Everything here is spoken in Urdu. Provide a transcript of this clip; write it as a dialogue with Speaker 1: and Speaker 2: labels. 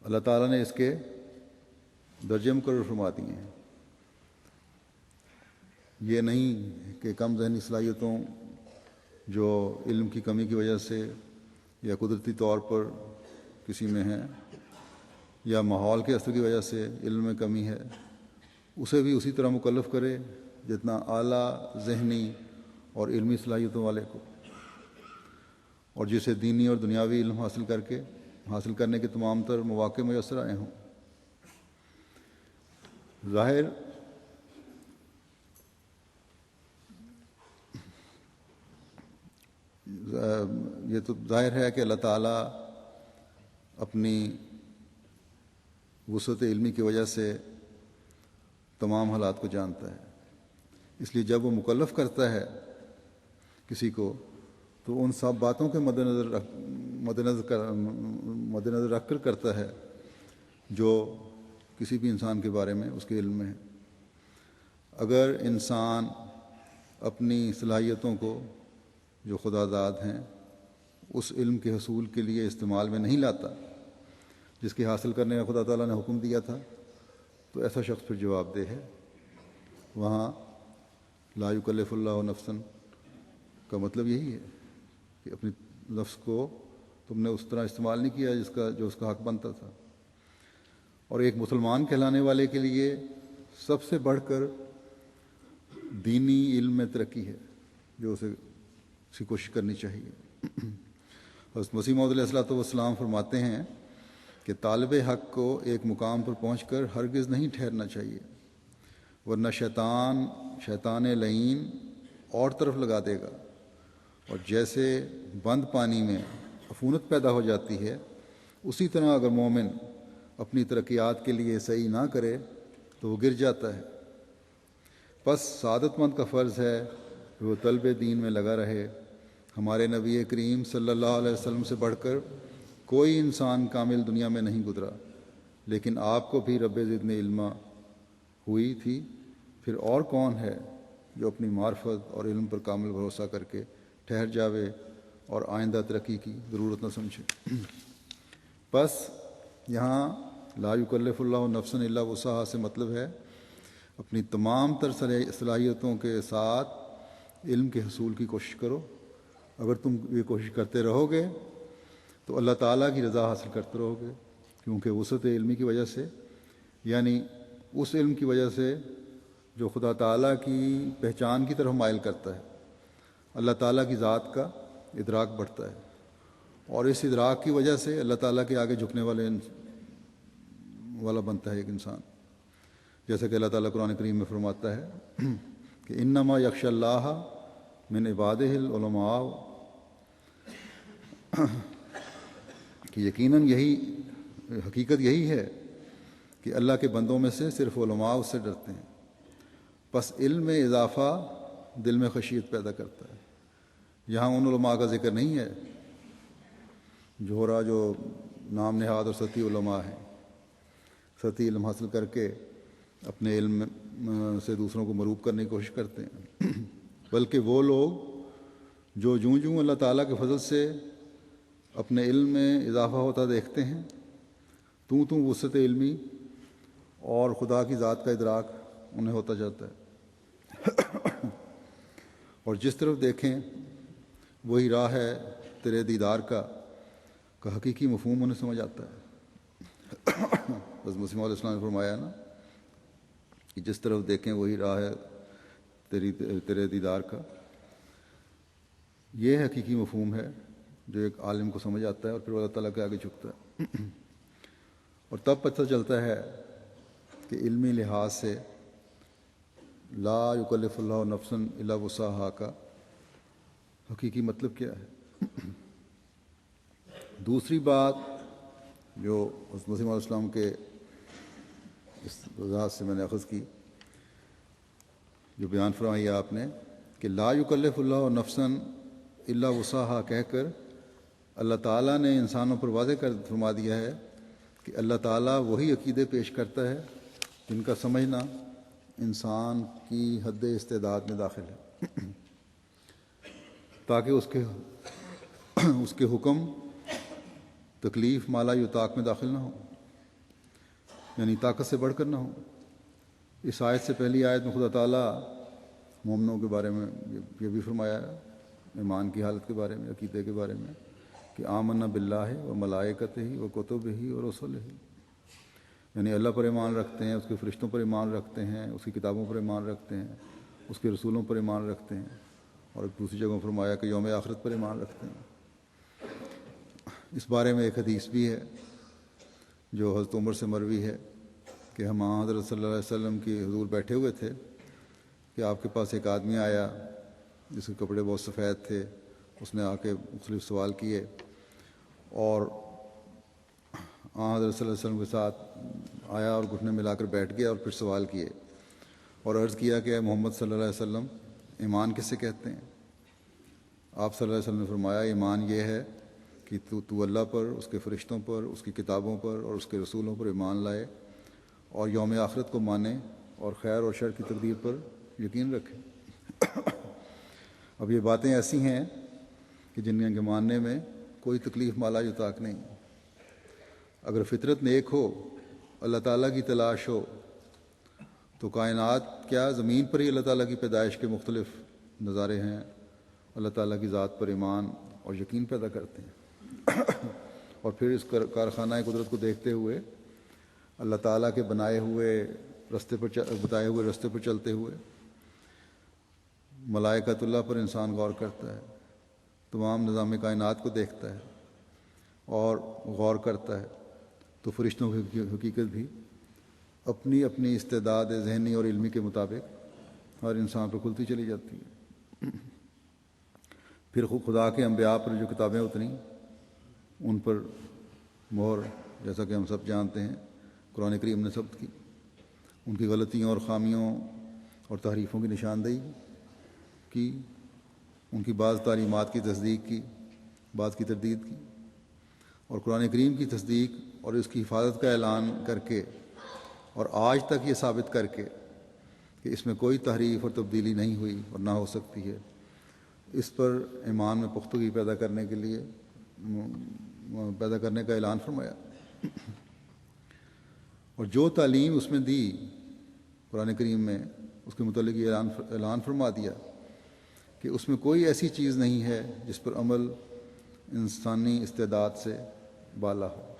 Speaker 1: اللہ تعالیٰ نے اس کے درجے مقرر فرما دیے ہیں۔ یہ نہیں کہ کم ذہنی صلاحیتوں جو علم کی کمی کی وجہ سے یا قدرتی طور پر کسی میں ہے یا ماحول کے اثر کی وجہ سے علم میں کمی ہے، اسے بھی اسی طرح مکلف کرے جتنا اعلیٰ ذہنی اور علمی صلاحیتوں والے کو، اور جسے دینی اور دنیاوی علم حاصل کرنے کے تمام تر مواقع میسر آئے ہوں۔ یہ تو ظاہر ہے کہ اللہ تعالیٰ اپنی وسعت علمی کی وجہ سے تمام حالات کو جانتا ہے، اس لیے جب وہ مکلف کرتا ہے کسی کو تو ان سب باتوں کے مدنظر رکھ کر کرتا ہے جو کسی بھی انسان کے بارے میں اس کے علم میں ہے۔ اگر انسان اپنی صلاحیتوں کو جو خدا داد ہیں اس علم کے حصول کے لیے استعمال میں نہیں لاتا جس کے حاصل کرنے کا خدا تعالیٰ نے حکم دیا تھا، تو ایسا شخص پھر جواب دہ ہے۔ وہاں لا یکلف اللہ نفسا کا مطلب یہی ہے کہ اپنی نفس کو تم نے اس طرح استعمال نہیں کیا جو اس کا حق بنتا تھا۔ اور ایک مسلمان کہلانے والے کے لیے سب سے بڑھ کر دینی علم میں ترقی ہے جو اسے اس کی کوشش کرنی چاہیے۔ حضرت مسیح موعود علیہ الصلوۃ والسلام فرماتے ہیں کہ طالب حق کو ایک مقام پر پہنچ کر ہرگز نہیں ٹھہرنا چاہیے، ورنہ شیطان لعین اور طرف لگا دے گا، اور جیسے بند پانی میں عفونت پیدا ہو جاتی ہے اسی طرح اگر مومن اپنی ترقیات کے لیے سعی نہ کرے تو وہ گر جاتا ہے۔ پس سعادت مند کا فرض ہے کہ وہ طلب دین میں لگا رہے۔ ہمارے نبی کریم صلی اللہ علیہ وسلم سے بڑھ کر کوئی انسان کامل دنیا میں نہیں گزرا، لیکن آپ کو بھی رب زدنی علما ہوئی تھی۔ پھر اور کون ہے جو اپنی معرفت اور علم پر کامل بھروسہ کر کے ٹھہر جاوے اور آئندہ ترقی کی ضرورت نہ سمجھے؟ بس یہاں لا یکلف اللہ نفسا الا وسعہا سے مطلب ہے اپنی تمام تر صلاحیتوں کے ساتھ علم کے حصول کی کوشش کرو۔ اگر تم یہ کوشش کرتے رہو گے تو اللہ تعالیٰ کی رضا حاصل کرتے رہو گے، کیونکہ وسعت علمی کی وجہ سے، یعنی اس علم کی وجہ سے جو خدا تعالیٰ کی پہچان کی طرف مائل کرتا ہے، اللہ تعالیٰ کی ذات کا ادراک بڑھتا ہے، اور اس ادراک کی وجہ سے اللہ تعالیٰ کے آگے جھکنے والا بنتا ہے ایک انسان، جیسا کہ اللہ تعالیٰ قرآن کریم میں فرماتا ہے کہ انما یخشی اللہ من عبادہ العلماء، کہ یقیناً حقیقت یہی ہے کہ اللہ کے بندوں میں سے صرف علماء اس سے ڈرتے ہیں۔ پس علم میں اضافہ دل میں خشیت پیدا کرتا ہے۔ یہاں ان علماء کا ذکر نہیں ہے جو نام نہاد اور سطحی علماء ہیں، سطحی علم حاصل کر کے اپنے علم سے دوسروں کو مروب کرنے کی کوشش کرتے ہیں، بلکہ وہ لوگ جو جوں اللہ تعالیٰ کے فضل سے اپنے علم میں اضافہ ہوتا دیکھتے ہیں، توں وسعت علمی اور خدا کی ذات کا ادراک انہیں ہوتا جاتا ہے، اور جس طرف دیکھیں وہی راہ ہے تیرے دیدار کا حقیقی مفہوم انہیں سمجھ آتا ہے۔ حضرت مسیح علیہ السلام نے فرمایا نا کہ جس طرف دیکھیں وہی راہ ہے تیرے دیدار کا، یہ حقیقی مفہوم ہے جو ایک عالم کو سمجھ آتا ہے اور پھر اللہ تعالیٰ کے آگے جھکتا ہے، اور تب پتہ چلتا ہے کہ علمی لحاظ سے لا یکلف اللہ نفسا الا وسعہا کا حقیقی مطلب کیا ہے۔ دوسری بات جو حضرت مسیح علیہ السلام کے اس وضاحت سے میں نے اخذ کی، جو بیان فرمائی آپ نے کہ لا یکلف اللہ نفسا الا وسعہا کہہ کر اللہ تعالیٰ نے انسانوں پر واضح فرما دیا ہے کہ اللہ تعالیٰ وہی عقیدے پیش کرتا ہے جن کا سمجھنا انسان کی حد استعداد میں داخل ہے، تاکہ اس کے حکم تکلیف مالا یطاق میں داخل نہ ہو۔ یعنی طاقت سے بڑھ کر نہ ہو۔ اس آیت سے پہلی آیت میں خدا تعالیٰ مومنوں کے بارے میں یہ بھی فرمایا ہے، ایمان کی حالت کے بارے میں، عقیدے کے بارے میں، کہ آمنا باللہ و ملائکتہ و کتبہ و رسلہ، یعنی اللہ پر ایمان رکھتے ہیں، اس کے فرشتوں پر ایمان رکھتے ہیں، اس کی کتابوں پر ایمان رکھتے ہیں، اس کے رسولوں پر ایمان رکھتے ہیں، اور دوسری جگہ فرمایا کہ یوم آخرت پر ایمان رکھتے ہیں۔ اس بارے میں ایک حدیث بھی ہے جو حضرت عمر سے مروی ہے کہ ہم حضرت صلی اللہ علیہ وسلم کی حضور بیٹھے ہوئے تھے کہ آپ کے پاس ایک آدمی آیا جس کے کپڑے بہت سفید تھے، اس نے آ کے مختلف سوال کیے، اور حضرت صلی اللہ علیہ وسلم کے ساتھ آیا اور گھٹنے ملا کر بیٹھ گیا اور پھر سوال کیے اور عرض کیا کہ اے محمد صلی اللہ علیہ وسلم، ایمان کسے کہتے ہیں؟ آپ صلی اللہ علیہ وسلم نے فرمایا، ایمان یہ ہے کہ تو اللہ پر، اس کے فرشتوں پر، اس کی کتابوں پر اور اس کے رسولوں پر ایمان لائے اور یوم آخرت کو مانے اور خیر اور شر کی تقدیر پر یقین رکھے۔ اب یہ باتیں ایسی ہیں کہ جن کے ماننے میں کوئی تکلیف مالا یطاق نہیں۔ اگر فطرت نیک ہو، اللہ تعالیٰ کی تلاش ہو، تو کائنات کیا زمین پر ہی اللہ تعالیٰ کی پیدائش کے مختلف نظارے ہیں، اللہ تعالیٰ کی ذات پر ایمان اور یقین پیدا کرتے ہیں۔ اور پھر اس کارخانہ قدرت کو دیکھتے ہوئے اللہ تعالیٰ کے بتائے ہوئے رستے پر چلتے ہوئے ملائکۃ اللہ پر انسان غور کرتا ہے، تمام نظام کائنات کو دیکھتا ہے اور غور کرتا ہے، تو فرشتوں کی حقیقت بھی اپنی اپنی استعداد ذہنی اور علمی کے مطابق ہر انسان پر کھلتی چلی جاتی ہے۔ پھر خدا کے انبیاء پر جو کتابیں اتری ان پر مہر، جیسا کہ ہم سب جانتے ہیں، قرآن کریم نے ثبت کی، ان کی غلطیوں اور خامیوں اور تحریفوں کی نشاندہی کی، ان کی بعض تعلیمات کی تصدیق کی، بعض کی تردید کی، اور قرآن کریم کی تصدیق اور اس کی حفاظت کا اعلان کر کے اور آج تک یہ ثابت کر کے کہ اس میں کوئی تحریف اور تبدیلی نہیں ہوئی اور نہ ہو سکتی ہے، اس پر ایمان میں پختگی پیدا کرنے کا اعلان فرمایا۔ اور جو تعلیم اس میں دی قرآن کریم میں، اس کے متعلق یہ اعلان فرما دیا کہ اس میں کوئی ایسی چیز نہیں ہے جس پر عمل انسانی استعداد سے بالا ہو۔